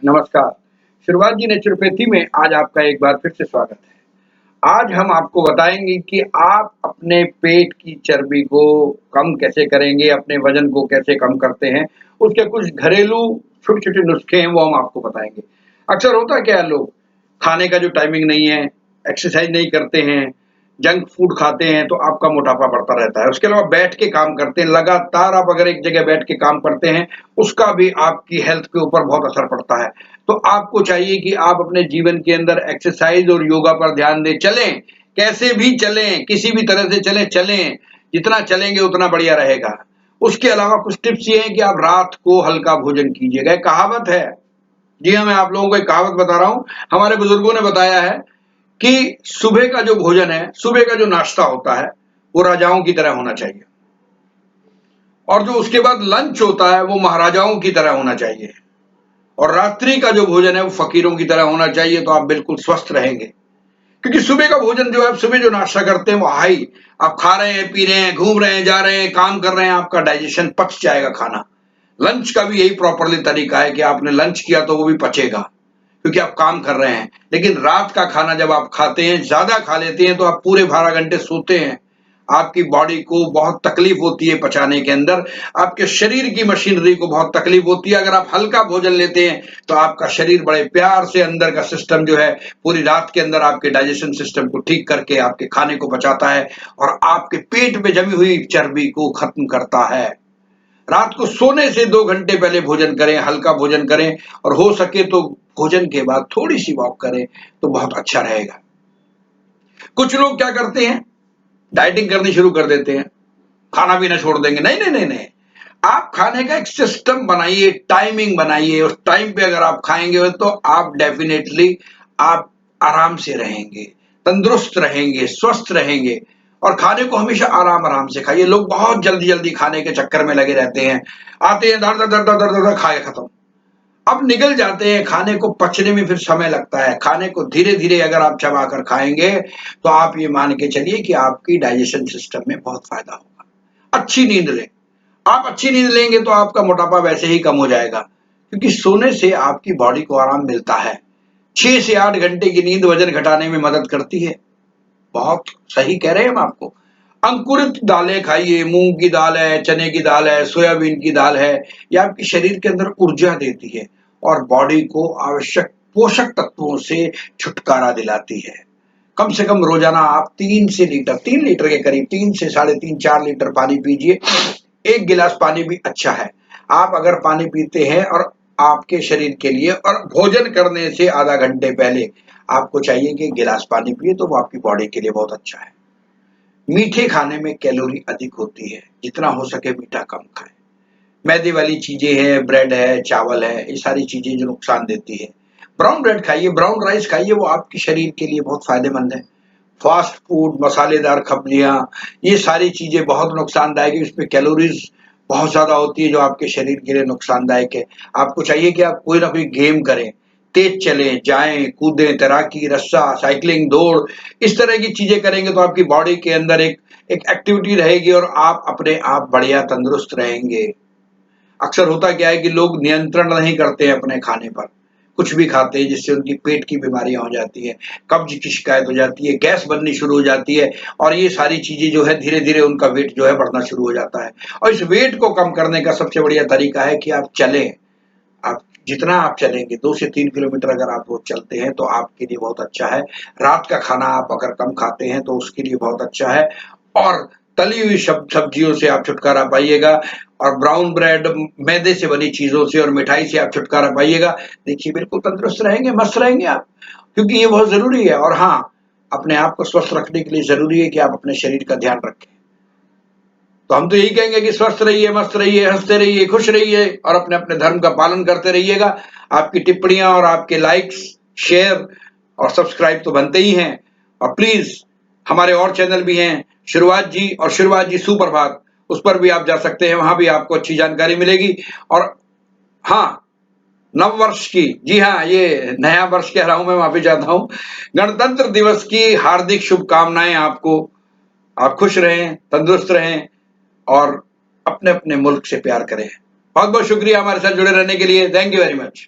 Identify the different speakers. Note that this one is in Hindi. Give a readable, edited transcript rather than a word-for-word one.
Speaker 1: नमस्कार। शुरुआत जी नेचुरोपैथी में आज आपका एक बार फिर से स्वागत है। आज हम आपको बताएँगे कि आप अपने पेट की चर्बी को कम कैसे करेंगे, अपने वज़न को कैसे कम करते हैं, उसके कुछ घरेलू छोटे-छोटे नुस्खे हैं वो हम आपको बताएँगे। अक्सर होता क्या है लोग खाने का जो टाइमिंग नहीं है, एक्सरसाइज़ नहीं करते हैं, जंक फूड खाते हैं तो आपका मोटापा बढ़ता रहता है। उसके अलावा बैठ के काम करते हैं, लगातार आप अगर एक जगह बैठ के काम करते हैं, उसका भी आपकी हेल्थ के ऊपर बहुत असर पड़ता है। तो आपको चाहिए कि आप अपने जीवन के अंदर एक्सरसाइज और योगा पर ध्यान दें। चलें, कैसे भी चलें, किसी भी तरह से चलें, जितना चलेंगे उतना बढ़िया रहेगा। उसके अलावा कुछ टिप्स ये हैं कि आप रात को हल्का भोजन कीजिएगा। एक कहावत है, जी हाँ, मैं आप लोगों को एक कहावत बता रहा हूँ। हमारे बुजुर्गों ने बताया है कि सुबह का जो भोजन है, सुबह का जो नाश्ता होता है, वो राजाओं की तरह होना चाहिए और जो उसके बाद लंच होता है, वो महाराजाओं की तरह होना चाहिए और रात्रि का जो भोजन है, वो फ़कीरों की तरह होना चाहिए, तो आप बिल्कुल स्वस्थ रहेंगे। क्योंकि सुबह का भोजन जो है, सुबह जो नाश्ता करते हैं, वो हाई आप खा रहे हैं, पी रहे हैं, घूम रहे हैं, जा रहे हैं, काम कर रहे हैं, आपका डाइजेशन पच जाएगा खाना। लंच का भी यही प्रॉपरली तरीका है कि आपने लंच किया तो वो भी पचेगा, क्योंकि आप काम कर रहे हैं। लेकिन रात का खाना जब आप खाते हैं, ज़्यादा खा लेते हैं, तो आप पूरे 12 घंटे सोते हैं। आपकी बॉडी को बहुत तकलीफ होती है पचाने के अंदर, आपके शरीर की मशीनरी को बहुत तकलीफ होती है। अगर आप हल्का भोजन लेते हैं, तो आपका शरीर बड़े प्यार से अंदर का सिस्टम जो है, पूरी रात के अंदर आपके डाइजेशन सिस्टम को ठीक करके आपके खाने को पचाता है और आपके पेट में जमी हुई चर्बी को खत्म करता है। रात को सोने से 2 घंटे पहले भोजन करें, हल्का भोजन करें और हो सके तो भोजन के बाद थोड़ी-सी वॉक करें, तो बहुत अच्छा रहेगा। कुछ लोग क्या करते हैं, डाइटिंग करनी शुरू कर देते हैं, खाना-पीना छोड़ देंगे। नहीं, नहीं, नहीं, नहीं। आप खाने का एक सिस्टम बनाइए, टाइमिंग बनाइए, उस टाइम पे अगर आप खाएँगे तो आप डेफ़िनेटली आप आराम से रहेंगे, तंदुरुस्त रहेंगे, स्वस्थ रहेंगे और खाने को हमेशा आराम-आराम से खाइए। लोग बहुत जल्दी-जल्दी खाने के चक्कर में लगे रहते हैं। आते हैं धड़, धड़, धड़, धड़, धड़, धड़, खा के खत्म। अब निगल जाते हैं, खाने को पचने में फिर समय लगता है। खाने को धीरे-धीरे अगर आप चबाकर खाएँगे, तो आप ये मान के चलिए कि आपकी डाइजेशन सिस्टम में बहुत फ़ायदा होगा। अच्छी नींद लें। आप अच्छी नींद लेंगे तो आपका मोटापा वैसे ही कम हो जाएगा, क्योंकि सोने से आपकी बॉडी को आराम मिलता है। 6 से 8 घंटे की नींद वज़न घटाने में मदद करती है। बहुत सही कह रहे हैं हम आपको। अंकुरित दालें खाइए, मूँग की दाल है, चने की दाल है, सोयाबीन की दाल है, ये आपके शरीर के अंदर ऊर्जा देती है और बॉडी को आवश्यक पोषक तत्वों से छुटकारा दिलाती है। कम से कम रोज़ाना आप 3 लीटर के करीब 3 से साढ़े 3, 4 लीटर पानी पीजिए। 1 गिलास पानी भी अच्छा है। आप अगर पानी पीते हैं और आपके शरीर के लिए और भोजन करने से आधा घंटे पहले आपको चाहिए कि 1 गिलास पानी पिए तो वो आपकी बॉडी के लिए बहुत अच्छा है। मीठे खाने में कैलोरी अधिक होती है, जितना हो सके मीठा कम खाएँ। मैदे वाली चीज़ें हैं, ब्रेड है, चावल है, ये सारी चीज़ें जो नुकसान देती है। ब्राउन ब्रेड खाइए, ब्राउन राइस खाइए, वो आपके शरीर के लिए बहुत फ़ायदेमंद है। फ़ास्ट फूड, मसालेदार सब्जियाँ, ये सारी चीज़ें बहुत नुकसानदायक है, इसमें कैलोरीज़ बहुत ज़्यादा होती है, जो आपके शरीर के लिए नुकसानदायक है। आपको चाहिए कि आप कोई ना कोई गेम करें, तेज़ चलें, जाएँ, कूदें, तैराकी, रस्सा, साइक्लिंग, दौड़, इस तरह की चीज़ें करेंगे तो आपकी बॉडी के अंदर एक एक एक्टिविटी रहेगी और आप अपने आप बढ़िया तंदुरुस्त रहेंगे। अक्सर होता क्या है कि लोग नियंत्रण नहीं करते हैं अपने खाने पर। कुछ भी खाते हैं जिससे उनकी पेट की बीमारियाँ हो जाती हैं, कब्ज़ की शिकायत हो जाती है, गैस बननी शुरू हो जाती है और ये सारी चीज़ें जो है धीरे-धीरे उनका वेट जो है बढ़ना शुरू हो जाता है। और इस वेट को कम करने का सबसे बढ़िया तरीका है कि आप चलें। आप जितना आप चलेंगे 2 से 3 किलोमीटर अगर आप रोज़ चलते हैं तो आपके लिए बहुत अच्छा है। रात का खाना आप अगर कम खाते हैं तो उसके लिए बहुत अच्छा है और तली हुई सब्जियों से आप छुटकारा पाइएगा और ब्राउन ब्रेड, मैदे से बनी चीज़ों से और मिठाई से आप छुटकारा पाइएगा। देखिए बिल्कुल तंदुरुस्त रहेंगे, मस्त रहेंगे आप, क्योंकि ये बहुत ज़रूरी है और हाँ, अपने आप को स्वस्थ रखने के लिए ज़रूरी है कि आप अपने शरीर का ध्यान रखें। तो हम तो यही कहेंगे कि स्वस्थ रहिए, मस्त रहिए, हँसते रहिए, खुश रहिए और अपने-अपने धर्म का पालन करते रहिएगा। आपकी टिप्पणियाँ और आपके लाइक्स, शेयर और सब्सक्राइब तो बनते ही हैं और प्लीज़ हमारे और चैनल भी हैं, शुरुआत जी सुप्रभात, उस पर भी आप जा सकते हैं, वहाँ भी आपको अच्छी जानकारी मिलेगी और हाँ, नववर्ष की, जी हाँ, ये नया वर्ष कह रहा हूँ मैं, माफ़ी चाहता हूँ। गणतंत्र दिवस की हार्दिक शुभकामनाएँ आपको। आप खुश रहें, तंदुरुस्त रहें और अपने-अपने मुल्क से प्यार करें। बहुत-बहुत शुक्रिया हमारे साथ जुड़े रहने के लिए। Thank you very much.